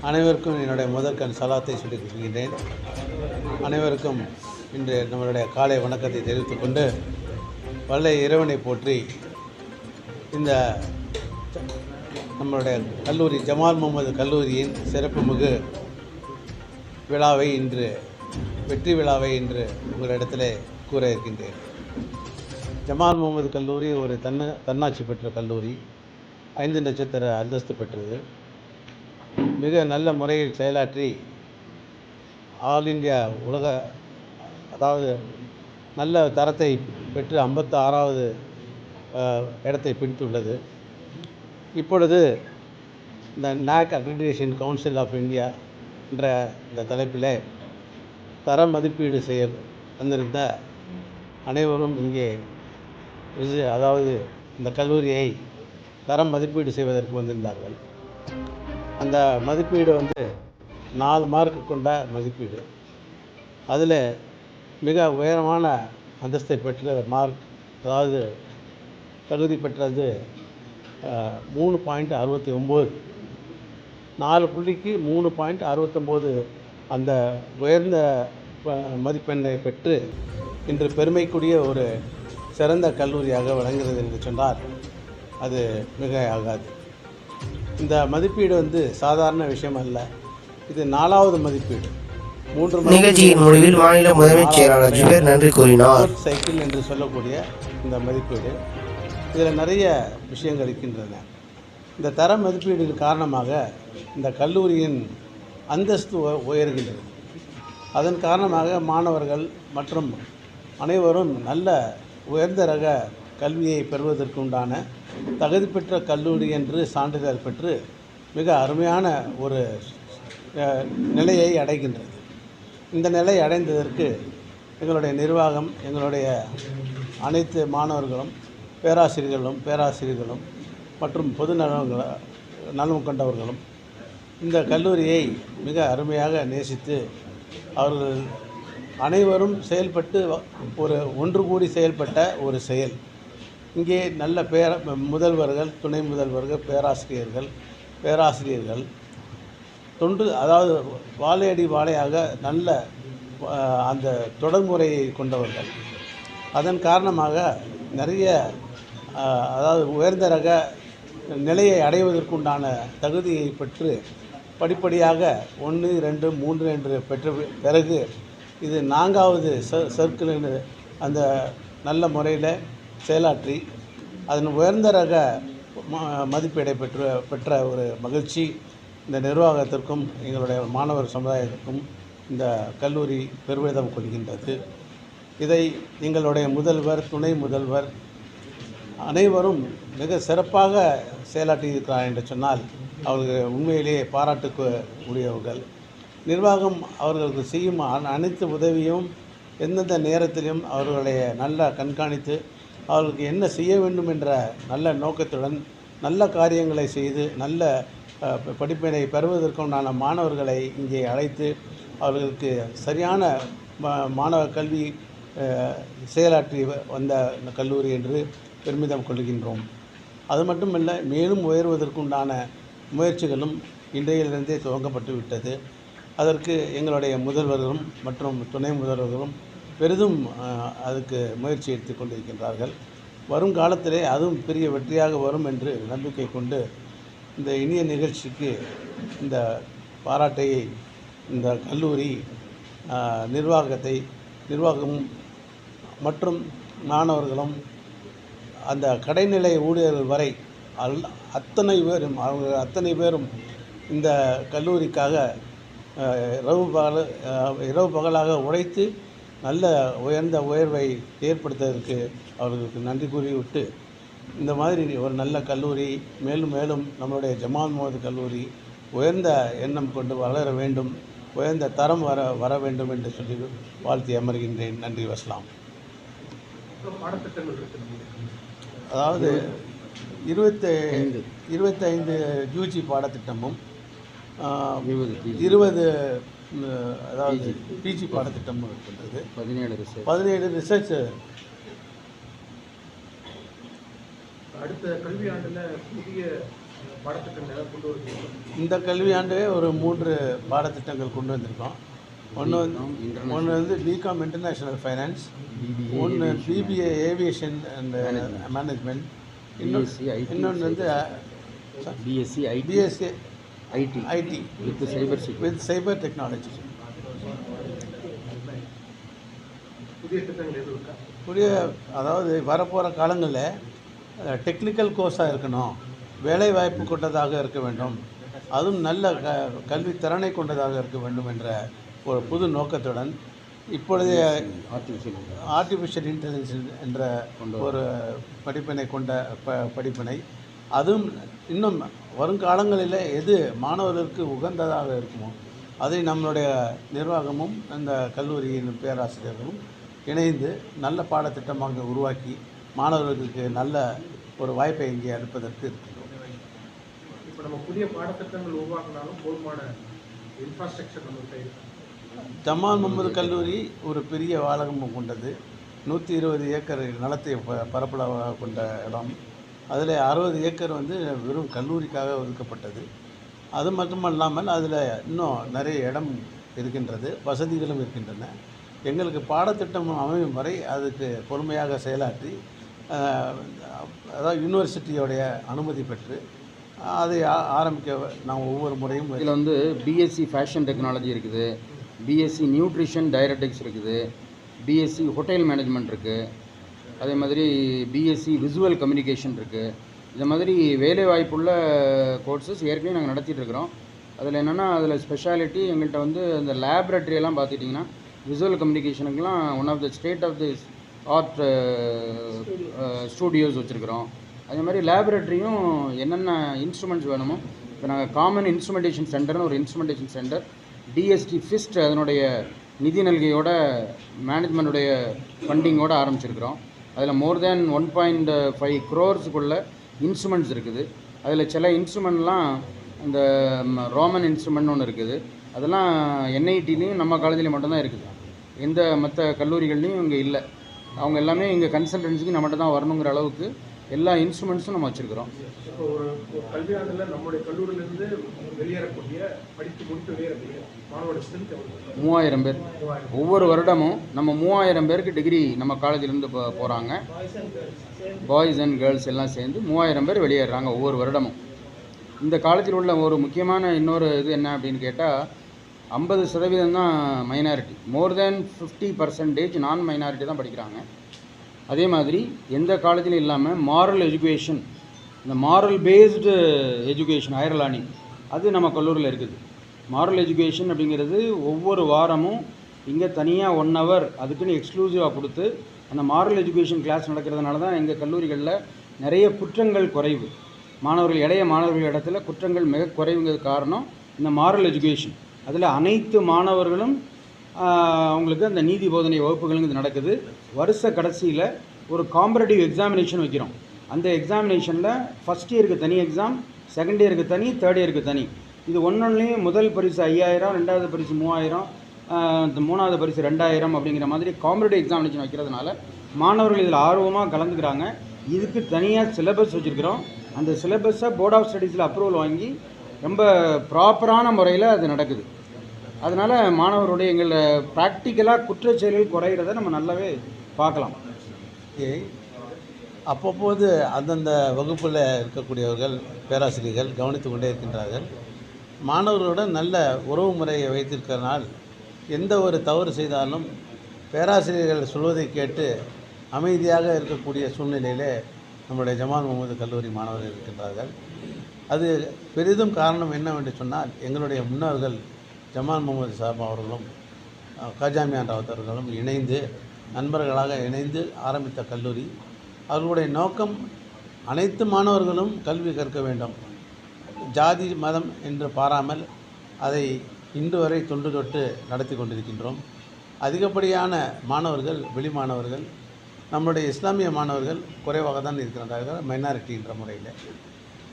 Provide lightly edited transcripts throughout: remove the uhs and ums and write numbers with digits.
அனைவருக்கும் என்னுடைய முதற்கண் சலாத்தை சொல்லிக் கொள்கின்றேன். அனைவருக்கும் இன்று நம்மளுடைய காலை வணக்கத்தை தெரிவித்துக் கொண்டு, வல்ல இறைவனை போற்றி இந்த நம்மளுடைய கல்லூரி ஜமால் முகமது கல்லூரியின் சிறப்புமிகு விழாவை வெற்றி விழாவை இன்று உங்களிடத்தில் கூற இருக்கின்றேன். ஜமால் முகமது கல்லூரி ஒரு தன்னாட்சி பெற்ற கல்லூரி, 5 நட்சத்திர அந்தஸ்து பெற்றது. மிக நல்ல முறையில் செயலாற்றி ஆல் இந்தியா நல்ல தரத்தை பெற்று 56வது இடத்தை பிடித்துள்ளது. இப்பொழுது இந்த NAAC accreditation council of India என்ற இந்த தலைப்பில் தர மதிப்பீடு செய்ய வந்திருந்த அனைவரும் இங்கே இந்த கல்லூரியை தரம் மதிப்பீடு செய்வதற்கு வந்திருந்தார்கள். அந்த மதிப்பீடு 4 மார்க் கொண்ட மதிப்பீடு. அதில் மிக உயரமான அந்தஸ்தை பெற்ற மார்க், தகுதி பெற்றது 3.69, 4 புள்ளிக்கு 3.69 அந்த உயர்ந்த மதிப்பெண்ணை பெற்று இன்று பெருமைக்குரிய ஒரு சிறந்த கல்லூரியாக வழங்குகிறது என்று சொன்னால் அது மிக ஆகாது. இந்த மதிப்பீடு சாதாரண விஷயம் அல்ல. இது 4வது மதிப்பீடு. 3 நிகழ்ச்சியின் முடிவில் மாநில முதன்மைச் செயலாளர் ஜுபேர் நன்றி கூறினார். சைக்கிள் என்று சொல்லக்கூடிய இந்த மதிப்பீடு, இதில் நிறைய விஷயங்கள் இருக்கின்றன. இந்த தர மதிப்பீடு காரணமாக இந்த கல்லூரியின் அந்தஸ்து உயர்கின்றது. அதன் காரணமாக மாணவர்கள் மற்றும் அனைவரும் நல்ல உயர்ந்த ரக கல்வியை பெறுவதற்கு உண்டான தகுதி பெற்ற கல்லூரி என்று சான்றிதழ் பெற்று மிக அருமையான ஒரு நிலையை அடைகின்றது. இந்த நிலை அடைந்ததற்கு எங்களுடைய நிர்வாகம், எங்களுடைய அனைத்து மாணவர்களும் பேராசிரியர்களும் மற்றும் பொது நலம் கொண்டவர்களும் இந்த கல்லூரியை மிக அருமையாக நேசித்து அவர்கள் அனைவரும் செயல்பட்டு ஒன்று கூடி செயல்பட்ட ஒரு செயல். இங்கே நல்ல முதல்வர்கள், துணை முதல்வர்கள், பேராசிரியர்கள் வாழையடி வாழையாக நல்ல அந்த தொடர்முறையை கொண்டவர்கள். அதன் காரணமாக நிறைய உயர்ந்த ரக நிலையை அடைவதற்குண்டான தகுதியை பெற்று படிப்படியாக 1, 2, 3 என்று பெற்ற பிறகு இது 4வது சர்க்கிள் அந்த நல்ல முறையில் செயலாற்றி அதன் உயர்ந்த ரக மதிப்பீடை பெற்ற ஒரு மகிழ்ச்சி இந்த நிர்வாகத்திற்கும் எங்களுடைய மாணவர் சமுதாயத்திற்கும் இந்த கல்லூரி பெருமிதம் கொள்கின்றது. இதை எங்களுடைய முதல்வர், துணை முதல்வர் அனைவரும் மிக சிறப்பாக செயலாற்றியிருக்கிறார் என்று சொன்னால் அவர்கள் உண்மையிலேயே பாராட்டுக்கு உரியவர்கள். நிர்வாகம் அவர்களுக்கு செய்யும் அனைத்து உதவியும் எந்தெந்த நேரத்திலும் அவர்களுடைய நல்ல கண்காணித்து அவர்களுக்கு என்ன செய்ய வேண்டும் என்ற நல்ல நோக்கத்துடன் நல்ல காரியங்களை செய்து நல்ல படிப்பினை பெறுவதற்குண்டான மாணவர்களை இங்கே அழைத்து அவர்களுக்கு சரியான மாணவர் கல்வி செயலாற்றி வந்த கல்லூரி என்று பெருமிதம் கொள்கின்றோம். அது மட்டுமல்ல, மேலும் உயர்வதற்குண்டான முயற்சிகளும் இன்றையிலிருந்தே துவங்கப்பட்டு விட்டது. அதற்கு எங்களுடைய முதல்வர்களும் மற்றும் துணை முதல்வர்களும் பெரிதும் அதுக்கு முயற்சி எடுத்து கொண்டிருக்கின்றார்கள். வரும் காலத்திலே அதுவும் பெரிய வெற்றியாக வரும் என்று நம்பிக்கை கொண்டு இந்த இனிய நிகழ்ச்சிக்கு இந்த பாராட்டையை இந்த கல்லூரி நிர்வாகம் மற்றும் மாணவர்களும் அந்த கடைநிலை ஊழியர்கள் வரை அத்தனை பேரும் இந்த கல்லூரிக்காக இரவு பகலாக உழைத்து நல்ல உயர்ந்த உயர்வை ஏற்படுத்துவதற்கு அவர்களுக்கு நன்றி கூறிவிட்டு, இந்த மாதிரி ஒரு நல்ல கல்லூரி மேலும் மேலும் நம்மளுடைய ஜமால் முகமது கல்லூரி உயர்ந்த எண்ணம் கொண்டு வளர வேண்டும், உயர்ந்த தரம் வர வேண்டும் என்று சொல்லி வாழ்த்தி அமர்கின்றேன். நன்றி, வஸ்லாம். 25 யூஜி பாடத்திட்டமும் 20 பிஜி பாடத்திட்டமும் இருக்கின்றது. 17 ரிசர்ச் அடுத்த கல்வியாண்டில் புதிய பாடத்திட்டங்களை கொண்டு வருவீங்க? இந்த கல்வியாண்டு ஒரு 3 பாடத்திட்டங்கள் கொண்டு வந்திருக்கோம். ஒன்று வந்து பிகாம் இன்டர்நேஷ்னல் ஃபைனான்ஸ், ஒன்று பிபிஏ ஏவியேஷன் அண்ட் மேனேஜ்மெண்ட், இன்னொன்று வந்து BSc IT with cyber technology. புதிய திட்டங்கள் எதுவும் இருக்கா? புதிய அதாவது வரப்போகிற காலங்களில் டெக்னிக்கல் கோர்ஸாக இருக்கணும், வேலை வாய்ப்பு கொண்டதாக இருக்க வேண்டும், அதுவும் நல்ல கல்வி திறனை கொண்டதாக இருக்க வேண்டும் என்ற ஒரு புது நோக்கத்துடன் இப்பொழுதைய ஆர்டிஃபிஷியல் இன்டெலிஜென்ஸ் என்ற ஒரு படிப்பினை கொண்ட படிப்பினை, அதுவும் இன்னும் வருங்காலங்களில் எது மாணவர்களுக்கு உகந்ததாக இருக்குமோ அதை நம்மளுடைய நிர்வாகமும் அந்த கல்லூரியின் பேராசிரியர்களும் இணைந்து நல்ல பாடத்திட்டமாக உருவாக்கி மாணவர்களுக்கு நல்ல ஒரு வாய்ப்பை இங்கே அளிப்பதற்கு இருக்கின்றோம். இப்போ நம்ம புதிய பாடத்திட்டங்கள் உருவாக்கினாலும் போதுமான இன்ஃப்ராஸ்ட்ரக்சர் நம்மகிட்ட இருக்கு. ஜமால் முகமது கல்லூரி ஒரு பெரிய வாழகம் கொண்டது. 120 ஏக்கர் நிலத்தை பரப்பளவாக கொண்ட இடம். அதில் 60 ஏக்கர் வந்து வெறும் கல்லூரிக்காக ஒதுக்கப்பட்டது. அது மட்டுமல்லாமல் அதில் இன்னும் நிறைய இடம் இருக்கின்றது, வசதிகளும் இருக்கின்றன. எங்களுக்கு பாடத்திட்டம் அமையும் வரை அதுக்கு பொறுமையாக செயலாற்றி அதாவது யூனிவர்சிட்டியோடைய அனுமதி பெற்று அதை ஆரம்பிக்க நாம் ஒவ்வொரு முறையும் இதில் வந்து பிஎஸ்சி ஃபேஷன் டெக்னாலஜி இருக்குது, பிஎஸ்சி நியூட்ரிஷன் டயட்டடிக்ஸ் இருக்குது, பிஎஸ்சி ஹோட்டல் மேனேஜ்மெண்ட் இருக்குது, அதே மாதிரி பிஎஸ்சி விசுவல் கம்யூனிகேஷன் இருக்குது. இந்த மாதிரி வேலை வாய்ப்புள்ள கோர்சஸ் ஏற்கனவே நாங்கள் நடத்திட்டு இருக்கிறோம். அதில் என்னென்னா அதில் ஸ்பெஷாலிட்டி எங்கள்கிட்ட வந்து அந்த லேபரேட்டரியெல்லாம் பார்த்துட்டிங்கன்னா விசுவல் கம்யூனிகேஷனுக்கெலாம் one of the state of the art studios வச்சுருக்கிறோம். அதே மாதிரி லேபரேட்டரியும் என்னென்ன இன்ஸ்ட்ருமெண்ட்ஸ் வேணுமோ இப்போ நாங்கள் காமன் இன்ஸ்ட்ருமெண்டேஷன் சென்டர்னு ஒரு இன்ஸ்ட்ருமெண்டேஷன் சென்டர் டிஎஸ்டி ஃபிஸ்ட் அதனுடைய நிதி நல்கையோட மேனேஜ்மெண்ட்டுடைய ஃபண்டிங்கோடு ஆரம்பிச்சிருக்கிறோம். அதில் மோர் தேன் 1.5 crores இன்ஸ்ட்ருமெண்ட்ஸ் இருக்குது. அதில் சில இன்ஸ்ட்ருமெண்ட்லாம் இந்த ரோமன் இன்ஸ்ட்ருமெண்ட்னு ஒன்று இருக்குது. அதெல்லாம் என்ஐடிலையும் நம்ம காலேஜில் மட்டும்தான் இருக்குது, எந்த மற்ற கல்லூரிகள்லையும் இங்கே இல்லை. அவங்க எல்லாமே இங்கே கன்சல்டன்சிக்கு நம்மகிட்ட தான் வரணுங்கிற அளவுக்கு எல்லா இன்ஸ்ட்ருமெண்ட்ஸும் நம்ம வச்சுருக்கிறோம். இப்போ ஒரு கல்வியாண்டில் நம்முடைய கல்லூரியிலேருந்து வெளியேறக்கூடிய படித்து முடித்து வெளியேறக்கூடிய மாணவரோட ஸ்ட்ரென்த் 3000 பேர். ஒவ்வொரு வருடமும் நம்ம 3000 பேருக்கு டிகிரி நம்ம காலேஜிலேருந்து போகிறாங்க. பாய்ஸ் அண்ட் கேர்ள்ஸ் எல்லாம் சேர்ந்து 3000 பேர் வெளியேறாங்க ஒவ்வொரு வருடமும். இந்த காலேஜில் உள்ள ஒரு முக்கியமான இன்னொரு இது என்ன அப்படின்னு கேட்டால் 50% தான் மைனாரிட்டி, மோர் தேன் 50% நான் மைனாரிட்டி தான் படிக்கிறாங்க. அதே மாதிரி எந்த காலேஜிலும் இல்லாமல் மாரல் எஜுகேஷன், இந்த moral based education higher learning அது நம்ம கல்லூரியில் இருக்குது. மாரல் எஜுகேஷன் அப்படிங்கிறது ஒவ்வொரு வாரமும் இங்கே தனியாக 1 hour அதுக்குன்னு எக்ஸ்க்ளூசிவாக கொடுத்து அந்த மாரல் எஜுகேஷன் கிளாஸ் நடக்கிறதுனால தான் எங்கள் கல்லூரிகளில் நிறைய குற்றங்கள் குறைவு. மாணவர்கள் இளைய மாணவர்கள் இடத்துல குற்றங்கள் மிக குறைவுங்கிறது காரணம் இந்த மாரல் எஜுகேஷன். அதில் அனைத்து மாணவர்களும் அவங்களுக்கு அந்த நீதி போதனை வகுப்புகளுங்கிறது நடக்குது. வருஷ கடைசியில் ஒரு காம்பரேட்டிவ் எக்ஸாமினேஷன் வைக்கிறோம். அந்த எக்ஸாமினேஷனில் ஃபஸ்ட் இயருக்கு தனி எக்ஸாம், செகண்ட் இயருக்கு தனி, தேர்ட் இயருக்கு தனி. இது ஒன்றொன்றுலேயும் முதல் பரிசு 5000, ரெண்டாவது பரிசு 3000, மூணாவது பரிசு 2000 அப்படிங்கிற மாதிரி காம்பரேட்டிவ் எக்ஸாமினேஷன் வைக்கிறதுனால மாணவர்கள் இதில் ஆர்வமாக கலந்துக்கிறாங்க. இதுக்கு தனியாக சிலபஸ் வச்சுருக்கிறோம். அந்த சிலபஸை போர்ட் ஆஃப் ஸ்டடீஸில் அப்ரூவல் வாங்கி ரொம்ப ப்ராப்பரான முறையில் அது நடக்குது. அதனால் மாணவருடைய எங்களை ப்ராக்டிக்கலாக குற்றச்செயல்கள் குறைகிறத நம்ம நல்லாவே பார்க்கலாம். அப்பப்போது அந்தந்த வகுப்பில் இருக்கக்கூடியவர்கள் பேராசிரியர்கள் கவனித்து கொண்டே இருக்கின்றார்கள். மாணவர்களுடன் நல்ல உறவு முறையை வைத்திருக்கிறனால் எந்த ஒரு தவறு செய்தாலும் பேராசிரியர்கள் சொல்வதை கேட்டு அமைதியாக இருக்கக்கூடிய சூழ்நிலையிலே நம்முடைய ஜமால் முகமது கல்லூரி மாணவர்கள் இருக்கின்றார்கள். அது பெரிதும் காரணம் என்னவென்று சொன்னால் எங்களுடைய முன்னோர்கள் ஜமால் முகமது சாப் அவர்களும் காஜாமியான் ராவத் அவர்களும் இணைந்து நண்பர்களாக இணைந்து ஆரம்பித்த கல்லூரி. அவர்களுடைய நோக்கம் அனைத்து மாணவர்களும் கல்வி கற்க வேண்டும், ஜாதி மதம் என்று பாராமல் அதை இன்று வரை தொன்று தொட்டு நடத்தி கொண்டிருக்கின்றோம். அதிகப்படியான மாணவர்கள் வெளி மாணவர்கள், நம்முடைய இஸ்லாமிய மாணவர்கள் குறைவாக தான் இருக்கிறார்கள் மைனாரிட்டி என்ற முறையில்.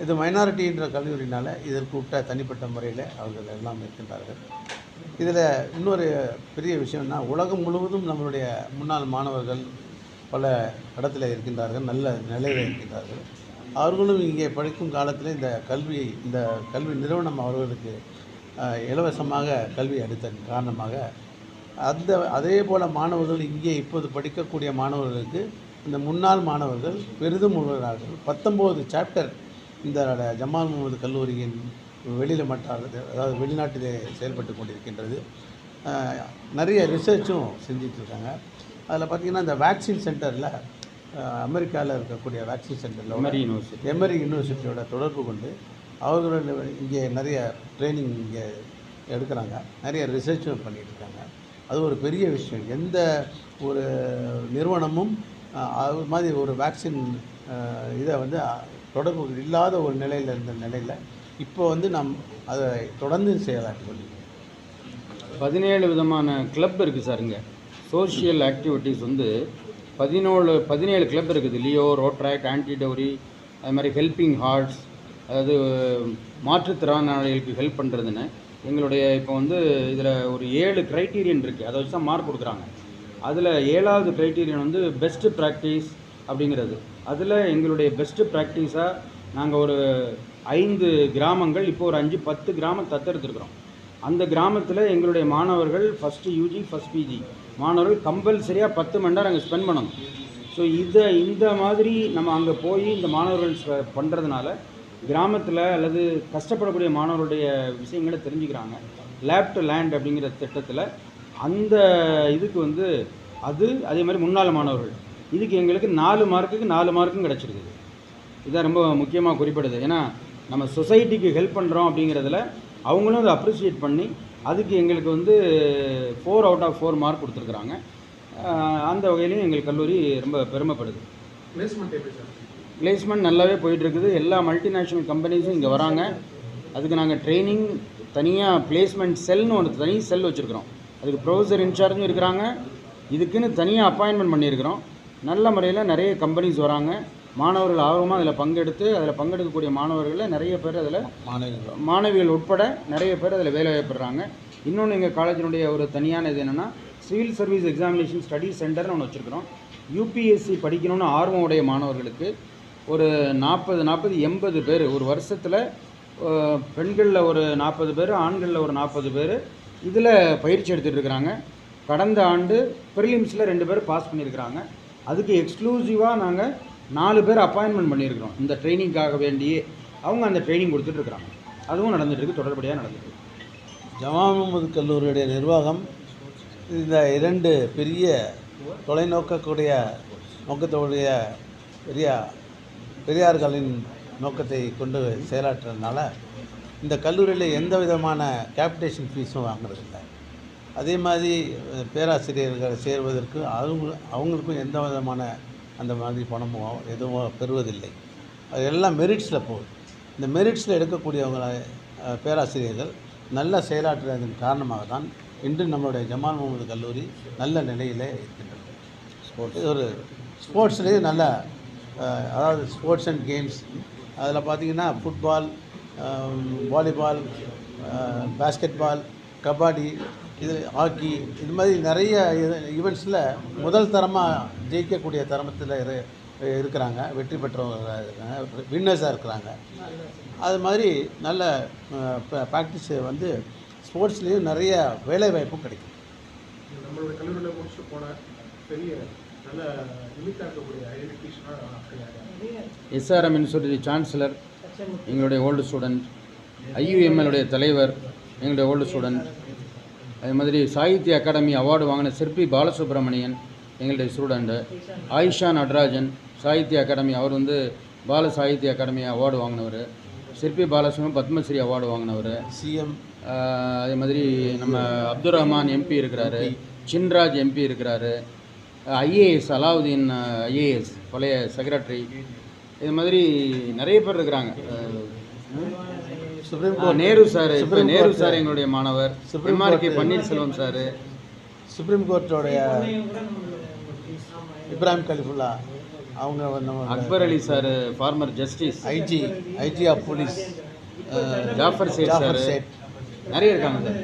இது மைனாரிட்டி என்ற கல்லூரினால் இதற்கு விட்ட தனிப்பட்ட முறையில் அவர்கள் எல்லாம் இருக்கின்றார்கள். இதில் இன்னொரு பெரிய விஷயம்னா உலகம் முழுவதும் நம்மளுடைய முன்னாள் மாணவர்கள் பல இடத்துல இருக்கின்றார்கள், நல்ல நிலையில் இருக்கின்றார்கள். அவர்களும் இங்கே படிக்கும் காலத்தில் இந்த கல்வி நிறுவனம் அவர்களுக்கு இலவசமாக கல்வி அளித்ததன் காரணமாக அதே போல் மாணவர்கள் இங்கே இப்போது படிக்கக்கூடிய மாணவர்களுக்கு இந்த முன்னாள் மாணவர்கள் பெரிதும் உதவுகிறார்கள். 19 சாப்டர் இந்த ஜமால் முகமது கல்லூரியின் அதாவது வெளிநாட்டிலே செயல்பட்டு கொண்டிருக்கின்றது. நிறைய ரிசர்ச்சும் செஞ்சிட்ருக்காங்க. அதில் பார்த்திங்கன்னா இந்த வேக்சின் சென்டரில் அமெரிக்காவில் இருக்கக்கூடிய வேக்சின் சென்டரில் எமரி யூனிவர்சிட்டியோட தொடர்பு கொண்டு அவர்கள் இங்கே நிறைய ட்ரைனிங் இங்கே எடுக்கிறாங்க. நிறைய ரிசர்ச்சும் பண்ணிகிட்டு இருக்காங்க. அது ஒரு பெரிய விஷயம். எந்த ஒரு நிறுவனமும் அது மாதிரி ஒரு வேக்சின் இதை தொடர்பு இல்லாத ஒரு நிலையில் இருந்த நிலையில் இப்போ நாம் அதை தொடர்ந்து செயலாற்றி கொண்டிருக்கோம். 17 விதமான கிளப் இருக்குது சார். இங்கே சோஷியல் ஆக்டிவிட்டீஸ் 17 கிளப் இருக்குது. லியோ, ரோட்ராக், ஆன்டிடோரி, அது மாதிரி ஹெல்பிங் ஹார்ட்ஸ், அதாவது மாற்றுத்திறனாளிகளுக்கு ஹெல்ப் பண்ணுறதுன்னு எங்களுடைய இப்போ இதில் ஒரு 7 க்ரைட்டீரியன் இருக்குது. அதை வச்சு தான் மார்க் கொடுக்குறாங்க. அதில் 7வது க்ரைட்டீரியன் பெஸ்ட்டு ப்ராக்டிஸ் அப்படிங்கிறது. அதில் எங்களுடைய பெஸ்ட்டு ப்ராக்டிஸாக நாங்கள் ஒரு 5 கிராமங்கள், இப்போ ஒரு 5-10 கிராமம் தத்தெடுத்துருக்குறோம். அந்த கிராமத்தில் எங்களுடைய மாணவர்கள் ஃபஸ்ட்டு யூஜி ஃபஸ்ட் பிஜி மாணவர்கள் கம்பல்சரியாக 10 மணி நேரம் அங்கே ஸ்பெண்ட் பண்ணணும். ஸோ இந்த மாதிரி நம்ம அங்கே போய் இந்த மாணவர்கள் பண்ணுறதுனால கிராமத்தில் அல்லது கஷ்டப்படக்கூடிய மாணவர்களுடைய விஷயங்களை தெரிஞ்சுக்கிறாங்க. லேப் டு லேண்ட் அப்படிங்கிற திட்டத்தில் அந்த இதுக்கு அதே மாதிரி முன்னாள் மாணவர்கள் இதுக்கு எங்களுக்கு 4 மார்க்குக்கு 4 மார்க்கும் கிடச்சிருக்குது. இதான் ரொம்ப முக்கியமாக குறிப்பிடுது. ஏன்னா நம்ம சொசைட்டிக்கு ஹெல்ப் பண்ணுறோம் அப்படிங்கிறதுல அவங்களும் அதை அப்ரிஷியேட் பண்ணி அதுக்கு எங்களுக்கு 4 அவுட் ஆஃப் 4 மார்க் கொடுத்துருக்குறாங்க. அந்த வகையிலையும் எங்கள் கல்லூரி ரொம்ப பெருமைப்படுது. பிளேஸ்மெண்ட் நல்லாவே போயிட்டுருக்குது. எல்லா மல்டிநேஷ்னல் கம்பெனிஸும் இங்கே வராங்க. அதுக்கு நாங்கள் ட்ரைனிங் தனியாக பிளேஸ்மெண்ட் செல்னு ஒரு தனி செல் வச்சுருக்கிறோம். அதுக்கு ப்ரொஃபஸர் இன்சார்ஜும் இருக்கிறாங்க. இதுக்குன்னு தனியாக அப்பாயின்மெண்ட் பண்ணியிருக்கிறோம். நல்ல முறையில் நிறைய கம்பெனிஸ் வராங்க. மாணவர்கள் ஆர்வமாக அதில் பங்கெடுக்கக்கூடிய மாணவர்களில் நிறைய பேர் அதில் மாணவிகள் உட்பட நிறைய பேர் அதில் வேலை வாய்ப்படுறாங்க. இன்னொன்று எங்கள் காலேஜினுடைய ஒரு தனியான இது என்னென்னா சிவில் சர்வீஸ் எக்ஸாமினேஷன் ஸ்டடி சென்டர்னு ஒன்று வச்சுருக்கிறோம். யூபிஎஸ்சி படிக்கணும்னு ஆர்வம் உடைய மாணவர்களுக்கு ஒரு 40-80 பேர் ஒரு வருஷத்தில், பெண்களில் ஒரு 40 பேர், ஆண்களில் ஒரு 40 பேர் இதில் பயிற்சி எடுத்துகிட்டு இருக்கிறாங்க. கடந்த ஆண்டு ப்ரிலிம்ஸில் 2 பேர் பாஸ் பண்ணியிருக்கிறாங்க. அதுக்கு எக்ஸ்க்ளூசிவாக நாங்கள் 4 பேர் அப்பாயின்மெண்ட் பண்ணியிருக்கிறோம். இந்த ட்ரைனிங்காக வேண்டியே அவங்க அந்த ட்ரைனிங் கொடுத்துட்ருக்குறாங்க. அதுவும் நடந்துகிட்ருக்கு, தொடர்படியாக நடந்துகிட்ருக்கு. ஜமால் முகமது கல்லூரியுடைய நிர்வாகம் இந்த 2 பெரிய தொலைநோக்கக்கூடிய நோக்கத்தோடைய பெரியார்களின் நோக்கத்தை கொண்டு செயலாற்றுறதுனால இந்த கல்லூரியில் எந்த விதமான கேபிட்டேஷன் ஃபீஸும் வாங்குறதில்லை. அதே மாதிரி பேராசிரியர்கள் சேர்வதற்கு அவங்களுக்கும் எந்த விதமான அந்த மாதிரி பணமோ எதுவும் பெறுவதில்லை. அது எல்லாம் மெரிட்ஸில் போகுது. இந்த மெரிட்ஸில் எடுக்கக்கூடியவங்க பேராசிரியர்கள் நல்ல செயலாற்றுவதன் காரணமாக தான் இன்று நம்மளுடைய ஜமால் முகமது கல்லூரி நல்ல நிலையில் இருக்கின்றது. இது ஒரு ஸ்போர்ட்ஸ்லேயே நல்ல அதாவது ஸ்போர்ட்ஸ் அண்ட் கேம்ஸ் அதில் பார்த்திங்கன்னா ஃபுட்பால், வாலிபால், பாஸ்கெட்பால், கபடி, இது ஹாக்கி, இது மாதிரி நிறைய ஈவெண்ட்ஸில் முதல் தரமாக ஜெயிக்கக்கூடிய தரத்தில் இருக்கிறாங்க. வெற்றி பெற்றவங்க இருக்காங்க, வின்னர்ஸாக இருக்கிறாங்க. அது மாதிரி நல்ல ப்ராக்டிஸ் ஸ்போர்ட்ஸ்லேயும் நிறைய வேலைவாய்ப்பும் கிடைக்கும். நம்மளுடைய கல்லூரியில் முடிச்சுட்டு போன பெரிய நல்ல லிமிட்டாக இருக்கக்கூடிய எஸ்ஆர்எம் யூனிவர்சிட்டி சான்சலர் எங்களுடைய ஓல்டு ஸ்டூடெண்ட், ஐயுஎம்எல்லுடைய தலைவர் எங்களுடைய ஓல்டு ஸ்டூடெண்ட், அதே மாதிரி சாகித்ய அகாடமி அவார்டு வாங்கின சிற்பி பாலசுப்ரமணியன் எங்களுடைய ஸ்டூடெண்ட்டு, ஆயிஷா நடராஜன் சாகித்ய அகாடமி, அவர் பால சாகித்ய அகாடமி அவார்டு வாங்கினவர், சிற்பி பாலசுப்ரமணியன் பத்மஸ்ரீ அவார்டு வாங்கினவர், சிஎம். அதே மாதிரி நம்ம அப்துல் ரஹ்மான் எம்பி இருக்கிறாரு, சின்ராஜ் எம்பி இருக்கிறாரு, ஐஏஎஸ் அலாவுதீன் ஐஏஎஸ் பழைய செக்ரட்டரி, இது மாதிரி நிறைய பேர் இருக்கிறாங்க. நேரு சார், இப்போ நேரு சார் எங்களுடைய மாணவர், எம்ஆர்கே பன்னீர்செல்வம் சார், சுப்ரீம் கோர்ட்டோடைய இப்ராஹிம் கலிஃபுல்லா அவங்க, Akbar Ali sir former justice, IG of police Jafar Sait sir, நிறைய இருக்காங்க சார்.